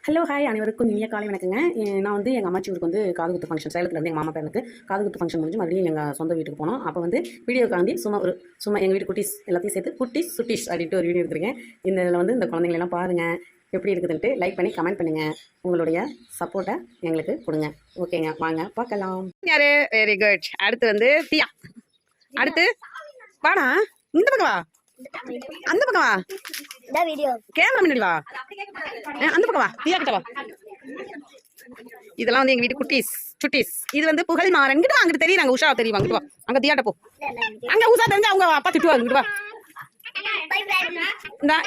Hello hi அனைவருக்கும் இனிய காலை வணக்கங்க. நான் வந்து எங்கள் அம்மாச்சி ஊருக்கு வந்து காது குத்து ஃபங்க்ஷன் சேலத்துலேருந்து எங்கள் மாமா பையனுக்கு காது குத்து ஃபங்க்ஷன் முடிஞ்சு மறுபடியும் எங்கள் சொந்த வீட்டுக்கு போனோம். அப்போ வந்து வீடியோ காந்தி சும்மா எங்கள் வீட்டு குட்டீஸ் எல்லாத்தையும் சேர்த்து குட்டீஸ் சுட்டீஸ் அப்படின்ட்டு ஒரு வீடியோ எடுத்துருக்கேன். இந்த இதில் வந்து இந்த குழந்தைங்களெல்லாம் பாருங்கள் எப்படி இருக்குதுன்ட்டு லைக் பண்ணி கமெண்ட் பண்ணுங்கள். உங்களுடைய சப்போர்ட்டை எங்களுக்கு கொடுங்க. ஓகேங்க, வாங்க பார்க்கலாம். யாரு? Very good. அடுத்து வந்து தியா. அடுத்து வாடா, இந்த பக்கம் வா, அந்த பக்கம் வா, கேமரா முன்னாடி வா, அந்த பக்கம் வா, தியா கிட்ட வா. இதெல்லாம் வந்து எங்க வீட்டு குட்டீஸ் சுட்டீஸ். இது வந்து புகழ் மாறன் கிட்ட அங்கிட்டு தெரியும். நாங்க உஷா தெரியும். அங்கிட்டு வா, அங்க தியாட்ட போ. அங்க உஷா தெரிஞ்சா அவங்க அப்பா திட்டுவா. அங்கிட்டு வா.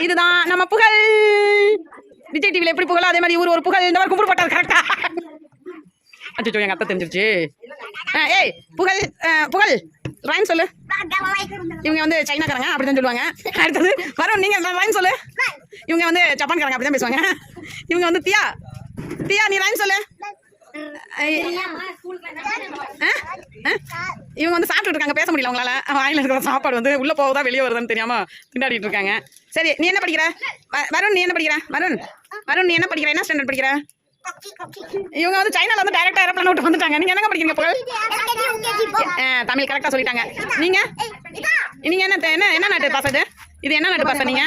இதுதான் நம்ம புகழ். விஜய் டிவில எப்படி புகழ் அதே மாதிரி இவரு ஒரு புகழ். இந்த மாதிரி கும்பிடு போட்டாரு கரெக்டா. அச்சோ, எங்க அத்தை தெரிஞ்சிருச்சு. ஏய் புகழ், புகழ் ரைன் சொல்லு. இவங்க வந்து சைனாக்காரங்க அப்படிதான் சொல்லுவாங்க. அடுத்தது வரும், நீங்க ரைன் சொல்லு. இவங்க வந்து ஜப்பான்காரங்க அப்படிதான் பேசுவாங்க. இவங்க வந்து தியா. தியா நீ ரைன் சொல்லு. இவங்க வந்து சாப்பிட்டு இருக்காங்க, பேச முடியல உங்களால. வாயில இருக்கிற சாப்பாடு வந்து உள்ள போகுதா வெளியே வருதான்னு தெரியாம திண்டாடிட்டு இருக்காங்க. சரி, நீ என்ன படிக்கிற? வருண் நீ என்ன படிக்கிற? வருண் நீ என்ன படிக்கிற? என்ன ஸ்டாண்டர்ட் படிக்கிற? இவங்க வந்து சைனால வந்து டைரக்டா ஏரோப்ளேன் விட்டு வந்துட்டாங்க. நீங்க என்னங்க படிக்கிறீங்க? புகழ் தமிழ் கரெக்டா சொல்லிட்டாங்க. நீங்க நீங்க என்ன நாட்டு பாஸ்? இது என்ன நாட்டு பாஸ்? நீங்க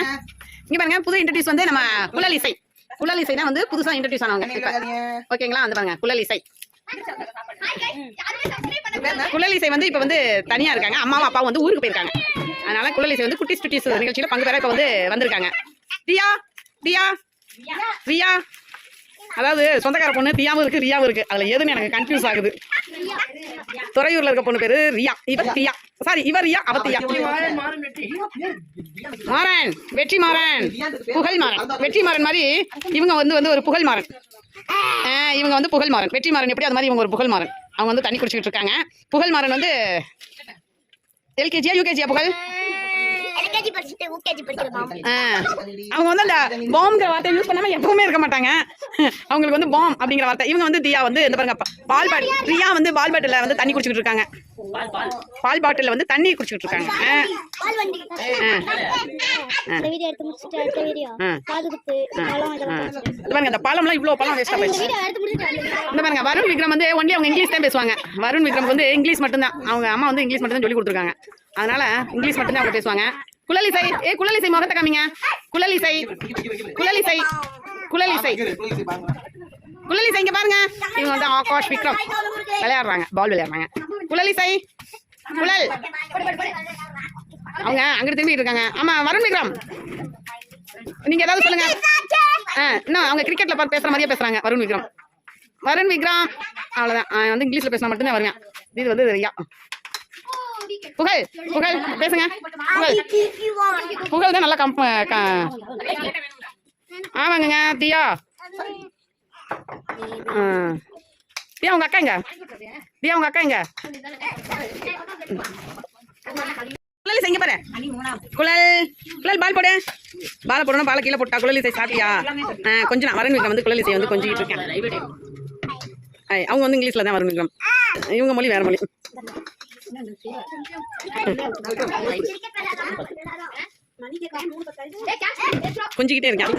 இங்க பாருங்க, புது இன்ட்ரோடியூஸ் வந்து நம்ம குழல் இசை. குழல் இசைனா வந்து புதுசா இன்ட்ரோடியூஸ் ஆனவங்க. ஓகேங்களா? அந்த பாருங்க குழல் இசை. குழல் இசை வந்து இப்ப வந்து தனியா இருக்காங்க. அம்மாவும் அப்பாவும் வந்து ஊருக்கு போயிருக்காங்க. அதனால குழல் இசை வந்து குட்டிஸ் குட்டிஸ் நிகழ்ச்சியில பங்கு பெற இப்ப வந்து வந்திருக்காங்க. தியா, தியா, ரியா. அதாவது சொந்தக்கார பொண்ணு தியாவும் இருக்கு, ரியாவும் இருக்கு. அதுல எதுன்னு எனக்கு கன்ஃபியூஸ் ஆகுது. துறையூர்ல இருக்க பொண்ணு பேரு ரியா, இவர் தியா. சாரி, இவர் ரியா, அவ தியா. மாறன், வெற்றி மாறன், புகழ் மாறன். வெற்றி மாறன் மாதிரி இவங்க வந்து ஒரு புகழ் மாறன். இவங்க வந்து புகழ் மாறன். வெற்றி மாறன் எப்படி அது மாதிரி இவங்க ஒரு புகழ் மாறன். அவங்க வந்து தண்ணி குடிச்சிட்டு இருக்காங்க. புகழ் மாறன் வந்து எல்கேஜியா யூகேஜியா? புகழ் அவங்க வந்து அந்த பாம்ங்கிற வார்த்தை யூஸ் பண்ணாம எப்பவுமே இருக்க மாட்டாங்க. அவங்களுக்கு வந்து பாம் அப்படிங்கிற வார்த்தை. இவங்க வந்து தியா வந்து இந்த பாருங்க பால் பாட்டில். ரியா வந்து பால் பாட்டில வந்து தண்ணி குடிச்சிட்டு இருக்காங்க. பால் பாட்டில வந்து தண்ணி குடிச்சிட்டு இருக்காங்க. அந்த பழம்லாம் இவ்வளவு பழம் வேஸ்டா போயிடுச்சு. இந்த பாருங்க வருண் விக்ரம் வந்து ஒன்லி அவங்க இங்கிலீஷ் தான் பேசுவாங்க. வருண் விக்ரம் வந்து இங்கிலீஷ் மட்டும்தான். அவங்க அம்மா வந்து இங்கிலீஷ் மட்டும் தான் சொல்லி கொடுத்துருக்காங்க. அதனால இங்கிலீஷ் மட்டும்தான் அவங்க பேசுவாங்க. குழலிசை, குழலிசை முகத்தை காமிங்க. குழலிசை, குழலிசை, குழலிசை, குழலிசை இங்க பாருங்க. இவங்க வந்து ஆகாஷ் விக்ரம் விளையாடுறாங்க, பால் விளையாடுறாங்க. குழலிசை, குழல். அவங்க அங்கிட்டு திரும்பிட்டு இருக்காங்க. ஆமா வருண் விக்ரம், நீங்க ஏதாவது சொல்லுங்க. இன்னும் அவங்க கிரிக்கெட்ல பார்த்து பேசுற மாதிரியே பேசுறாங்க. வருண் விக்ரம், வருண் விக்ரம் அவ்வளவுதான். வந்து இங்கிலீஷ்ல பேசினா மட்டும்தான் வருங்க. இது வந்து ரியா. புகழ், புகழ் பேசுங்க. புகழ், புகழ் தான் நல்லா ஆமாங்க. தியா, தியா உங்க அக்கா எங்க? தியா உங்க அக்கா எங்க? குழல் இங்க பாரு. குழல், குழல் பால் போடு. பால போடணும். பால கீழே போட்டா குழல் இசை சாப்பிட்டியா? கொஞ்சம் நான் வருண் விக்ரம் வந்து குழல் இசை வந்து கொஞ்சிக்கிட்டு இருக்கேன். அவங்க வந்து இங்கிலீஷ்ல தான் வருண் விக்ரம். இவங்க மொழி வேற மொழி. கொஞ்சிக்கிட்டே இருக்கேன்.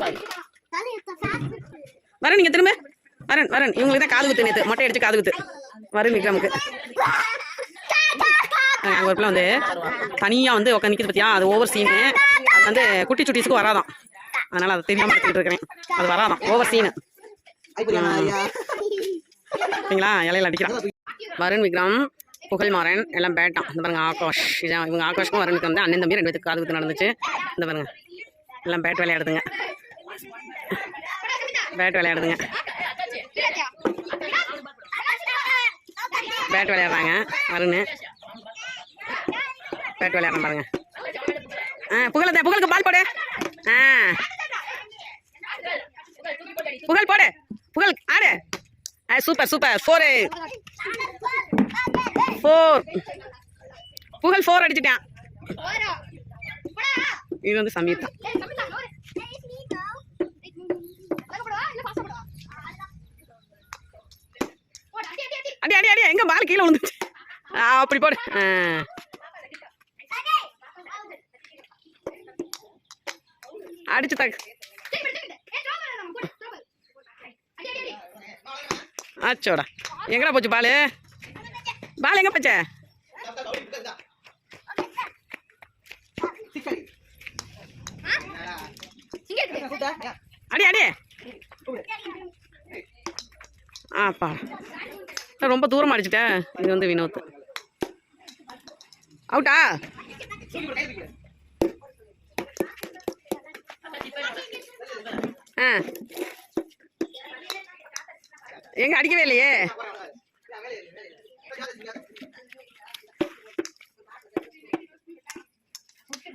வரேன், நீங்க திரும்ப வரேன். வரேன் இவங்களுக்கு தான் காது குத்து. நேற்று மொட்டை அடிச்சு காது குத்து வருண் விக்ரமுக்கு. அங்கே ஒரு பிள்ளை வந்து தனியாக வந்து உட்காந்து நிற்கிது பத்தியா? அது ஓவர் சீனு. அது வந்து குட்டி சுட்டீஸுக்கு வராதான். அதனால அதை தெரியாமல் எடுத்துக்கிட்டு இருக்கிறேன். அது வராதான், ஓவர் சீனு. சரிங்களா? இலையில அடிக்கிறான். வருண் விக்ரம், புகழ் மாறன் எல்லாம் பேட்டான். இந்த பாருங்க ஆகாஷ். இதான் இவங்க ஆகாஷ்க்கும் வருணுக்கு வந்து அண்ணன் தம்பி 2 பேத்துக்கு காது குத்து நடந்துச்சு. இந்த பாருங்க எல்லாம் பேட் விளையாடுதுங்க. பேட் விளையாடுதுங்க. பேட் விளையாடுறாங்க. வருண் பேட் விளையாடுறேன் பாருங்க. புகழுக்கு பால் போடு. புகழ் போடு. புகழ் ஆடு. Super super. 4 புகழ் 4 அடிச்சுட்டான். இது வந்து சமீர் தான். அடி அடி அடி. எங்க பால் கீழே விழுந்துச்சு. அப்படி போடு. அடிச்சு தாக்கு. ஆச்சோடா எங்கடா போச்சு பால் பால் எங்கே போச்சே அடி அடி ஆப்பா ரொம்ப தூரமாக அடிச்சிட்டேன் இது வந்து வினோத் அவுட்டா ஆ எங்க அடிக்கவே இல்லையே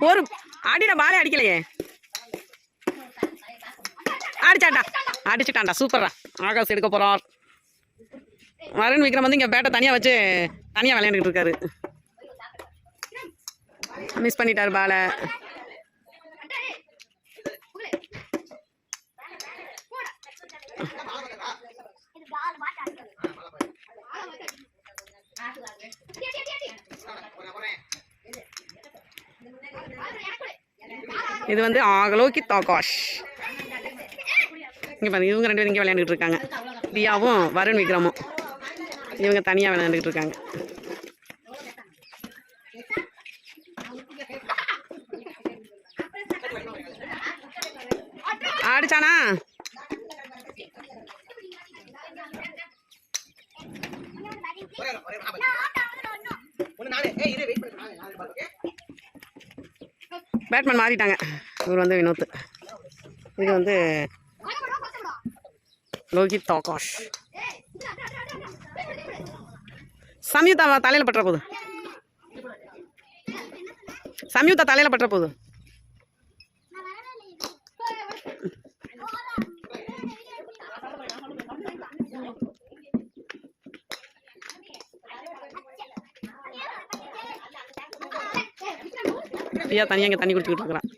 ஒரு அடிடா பாலே அடிக்கலையே அடிச்சுட்டான்டா சூப்பரா ஆகாஷ் எடுக்க போறார் வருண் விக்ரம் வந்து இங்க பேட்டை தனியா வச்சு தனியா விளையாண்டுட்டு இருக்காரு மிஸ் பண்ணிட்டாரு பாலை இது வந்து லோகித் ஆகாஷ் இங்கே பாருங்க இவங்க 2 பேரும் இங்கே விளையாண்டுட்டு இருக்காங்க தியாவும் வருண் விக்ரமும் இவங்க தனியாக விளையாண்டுட்டு இருக்காங்க ஆடிச்சானா பேட்மேன் மாறிட்டாங்க இவர் வந்து வினோத் இது வந்து லோகித் ஆகாஷ் சம்யுக்தா தலையில் பட்டுற போகுது சம்யுக்தா தலையில் பட்டுற போகுது ஐயா தனியாக இங்கே தண்ணி குடிச்சுக்கிட்டு இருக்கிறான்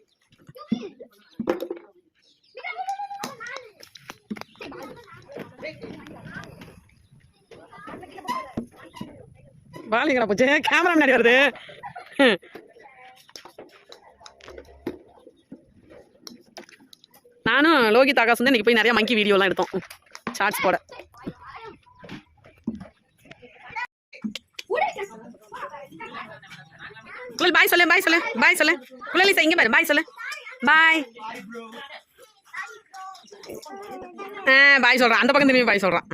பாலிங்களா போச்சு கேமரா முன்னாடி வருது நானும் லோகித் ஆகாஷ் வந்து இன்னைக்கு போய் நிறைய மங்கி வீடியோலாம் எடுத்தோம் ஷார்ட்ஸ் போட குழல் பாய் சொல்லு பாய் சொல்லு பாய் சொல்லு குழலிசா இங்கே பாரு பாய் சொல்லு பாய் பாய் சொல்கிறான் அந்த பக்கம் திரும்பி பாய் சொல்கிறான்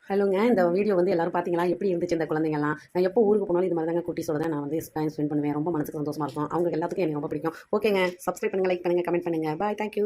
ஹலோங்க இந்த வீடியோ வந்து எல்லாரும் பார்த்தீங்களா எப்படி இருந்துச்சு இந்த குழந்தைங்கலாம் நான் எப்போ ஊருக்கு போனாலும் இது மாதிரி தாங்க குட்டிஸோட தான் நான் வந்து டைம் ஸ்பெண்ட் பண்ணுவேன் ரொம்ப மனசுக்கு சந்தோஷமாக இருக்கும் அவங்க எல்லாத்துக்கும் எனக்கு ரொம்ப பிடிக்கும் ஓகேங்க சப்ஸ்கிரைப் பண்ணுங்கள் லைக் பண்ணுங்கள் கமெண்ட் பண்ணுங்கள் பாய் தேங்க்யூ